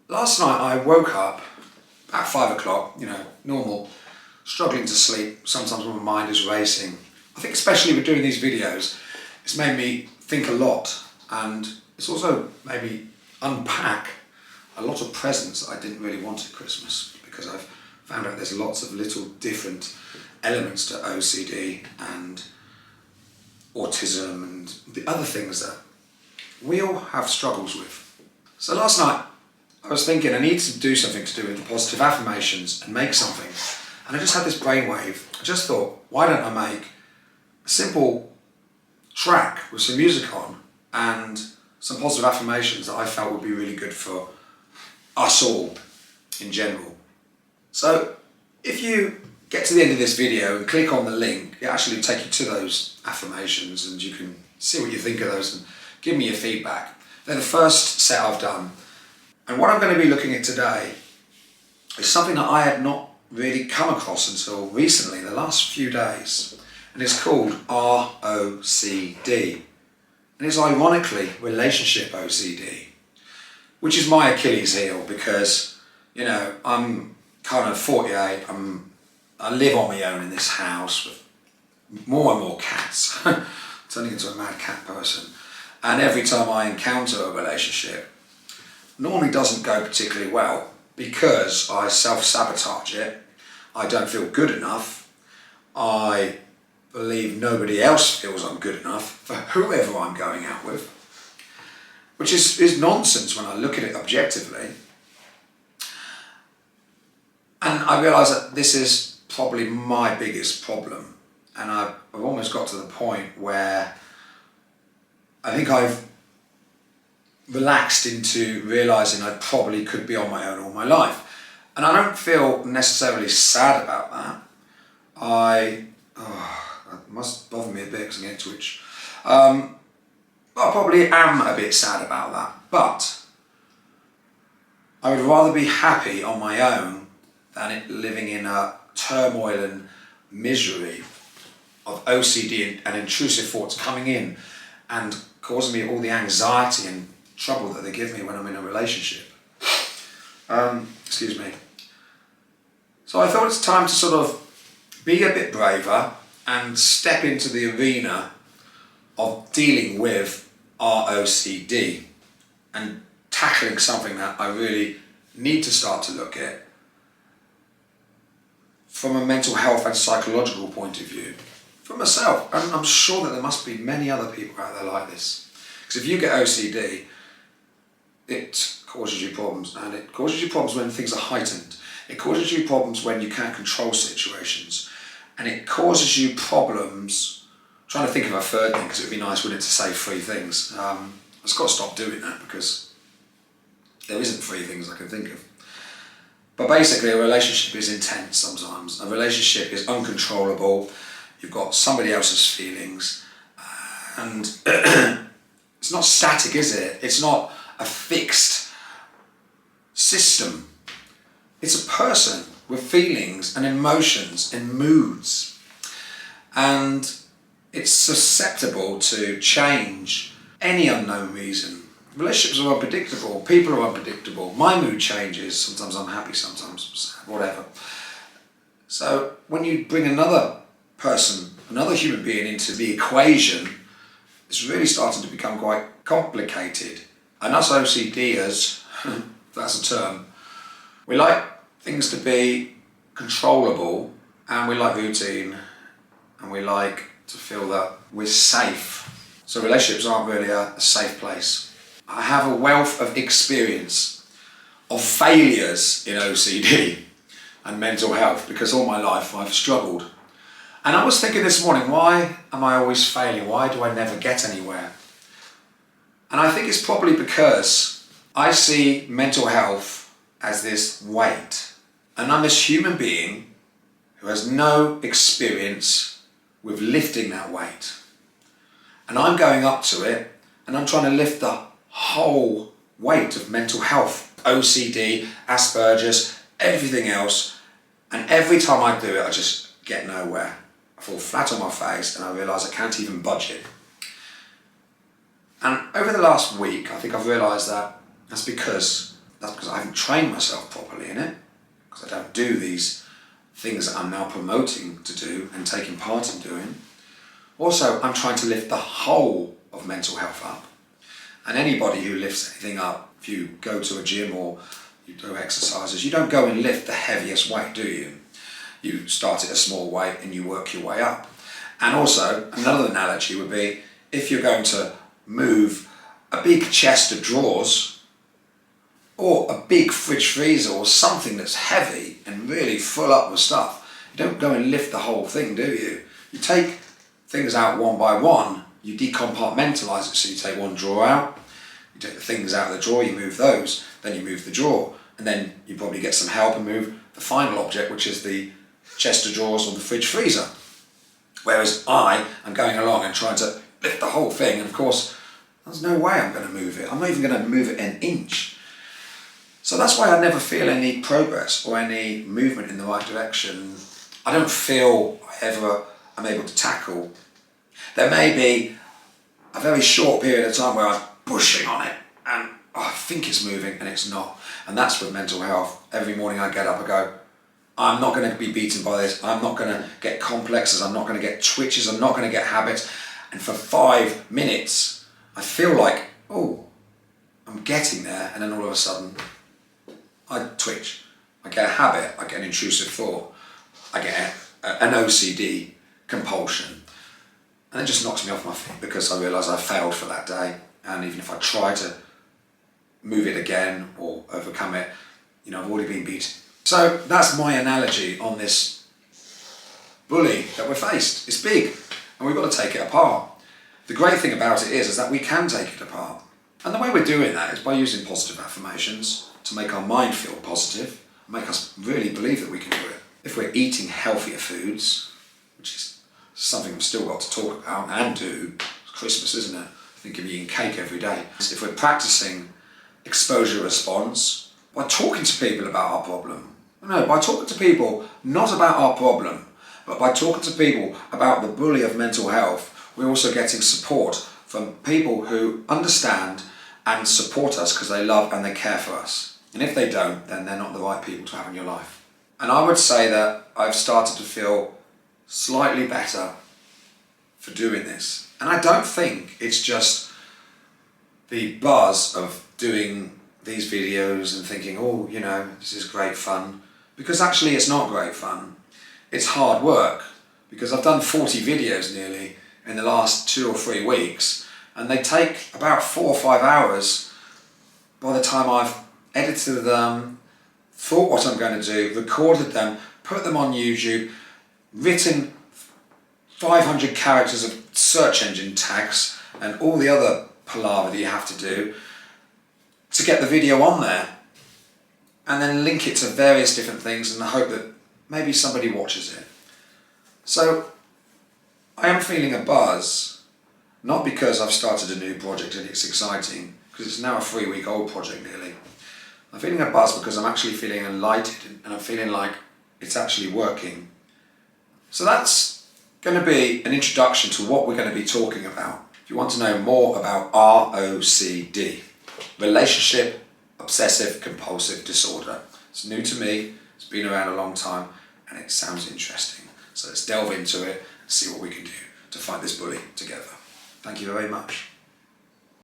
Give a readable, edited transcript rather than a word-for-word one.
Last night I woke up at 5 o'clock, normal, struggling to sleep. Sometimes when my mind is racing. I think especially with doing these videos, it's made me think a lot, and it's also made me unpack a lot of presents that I didn't really want at Christmas, because I've found out there's lots of little different elements to OCD and autism and the other things that we all have struggles with. So last night I was thinking I need to do something to do with the positive affirmations and make something, and I just had this brainwave. I just thought, why don't I make a simple track with some music on and some positive affirmations that I felt would be really good for us all in general. So if you get to the end of this video and click on the link, it actually will take you to those affirmations and you can see what you think of those and give me your feedback. They're the first set I've done. And what I'm going to be looking at today is something that I had not really come across until recently, the last few days. And it's called ROCD. And it's ironically relationship OCD, which is my Achilles heel because, I'm kind of 48, I live on my own in this house with more and more cats, turning into a mad cat person. And every time I encounter a relationship, normally doesn't go particularly well because I self-sabotage it. I don't feel good enough. I believe nobody else feels I'm good enough for whoever I'm going out with, which is nonsense when I look at it objectively. And I realise that this is probably my biggest problem, and I've almost got to the point where I think I've relaxed into realising I probably could be on my own all my life. And I don't feel necessarily sad about that. That must bother me a bit because I'm getting twitch. I probably am a bit sad about that, but I would rather be happy on my own than living in a turmoil and misery of OCD and intrusive thoughts coming in and causing me all the anxiety and trouble that they give me when I'm in a relationship. Excuse me. So I thought it's time to sort of be a bit braver and step into the arena of dealing with ROCD and tackling something that I really need to start to look at from a mental health and psychological point of view for myself. And I'm sure that there must be many other people out there like this. Because if you get OCD, it causes you problems, and it causes you problems when things are heightened. It causes you problems when you can't control situations. And it causes you problems, I'm trying to think of a third thing because it would be nice, wouldn't it, to say three things. I've just got to stop doing that because there isn't three things I can think of. But basically a relationship is intense sometimes. A relationship is uncontrollable. You've got somebody else's feelings and it's not static, is it? It's not a fixed system. It's a person with feelings and emotions and moods. And it's susceptible to change any unknown reason. Relationships are unpredictable, people are unpredictable, my mood changes, sometimes I'm happy, sometimes I'm sad, whatever. So when you bring another person, another human being into the equation, it's really starting to become quite complicated. And us OCDers, if that's a term, we like things to be controllable, and we like routine, and we like to feel that we're safe. So relationships aren't really a safe place. I have a wealth of experience of failures in OCD and mental health because all my life I've struggled. And I was thinking this morning, why am I always failing? Why do I never get anywhere? And I think it's probably because I see mental health as this weight. And I'm this human being who has no experience with lifting that weight. And I'm going up to it and I'm trying to lift the whole weight of mental health, OCD, Asperger's, everything else. And every time I do it, I just get nowhere. I fall flat on my face and I realise I can't even budge it. And over the last week, I think I've realised that that's because That's because I haven't trained myself properly in it, because I don't do these things that I'm now promoting to do and taking part in doing. Also, I'm trying to lift the whole of mental health up. And anybody who lifts anything up, if you go to a gym or you do exercises, you don't go and lift the heaviest weight, do you? You start at a small weight and you work your way up. And also, another analogy would be, if you're going to move a big chest of drawers or a big fridge freezer or something that's heavy and really full up with stuff, you don't go and lift the whole thing, do you? You take things out one by one, you decompartmentalise it, so you take one drawer out, you take the things out of the drawer, you move those, then you move the drawer, and then you probably get some help and move the final object, which is the chest of drawers or the fridge freezer. Whereas I am going along and trying to lift the whole thing, and of course, there's no way I'm going to move it. I'm not even going to move it an inch. So that's why I never feel any progress or any movement in the right direction. I don't feel I ever am able to tackle. There may be a very short period of time where I'm pushing on it and I think it's moving and it's not. And that's with mental health. Every morning I get up, I go, I'm not going to be beaten by this. I'm not going to get complexes. I'm not going to get twitches. I'm not going to get habits. And for 5 minutes, I feel like, oh, I'm getting there. And then all of a sudden, I twitch. I get a habit. I get an intrusive thought. I get an OCD compulsion. And it just knocks me off my feet because I realise I failed for that day. And even if I try to move it again or overcome it, I've already been beaten. So that's my analogy on this bully that we're faced. It's big and we've got to take it apart. The great thing about it is that we can take it apart. And the way we're doing that is by using positive affirmations to make our mind feel positive, make us really believe that we can do it. If we're eating healthier foods, which is something we've still got to talk about and do, it's Christmas, isn't it? I think of eating cake every day. If we're practicing exposure response by talking to people about our problem, by talking to people not about our problem, but by talking to people about the bully of mental health, we're also getting support from people who understand and support us because they love and they care for us. And if they don't, then they're not the right people to have in your life. And I would say that I've started to feel slightly better for doing this. And I don't think it's just the buzz of doing these videos and thinking, this is great fun. Because actually it's not great fun. It's hard work. Because I've done 40 videos nearly in the last 2 or 3 weeks, and they take about 4 or 5 hours by the time I've edited them, thought what I'm going to do, recorded them, put them on YouTube, written 500 characters of search engine tags and all the other palaver that you have to do to get the video on there, and then link it to various different things in the hope that maybe somebody watches it. So I am feeling a buzz, not because I've started a new project and it's exciting, because it's now a 3-week-old project nearly. I'm feeling a buzz because I'm actually feeling enlightened and I'm feeling like it's actually working. So that's going to be an introduction to what we're going to be talking about. If you want to know more about ROCD, Relationship Obsessive Compulsive Disorder. It's new to me, it's been around a long time, and it sounds interesting. So let's delve into it and see what we can do to fight this bully together. Thank you very much.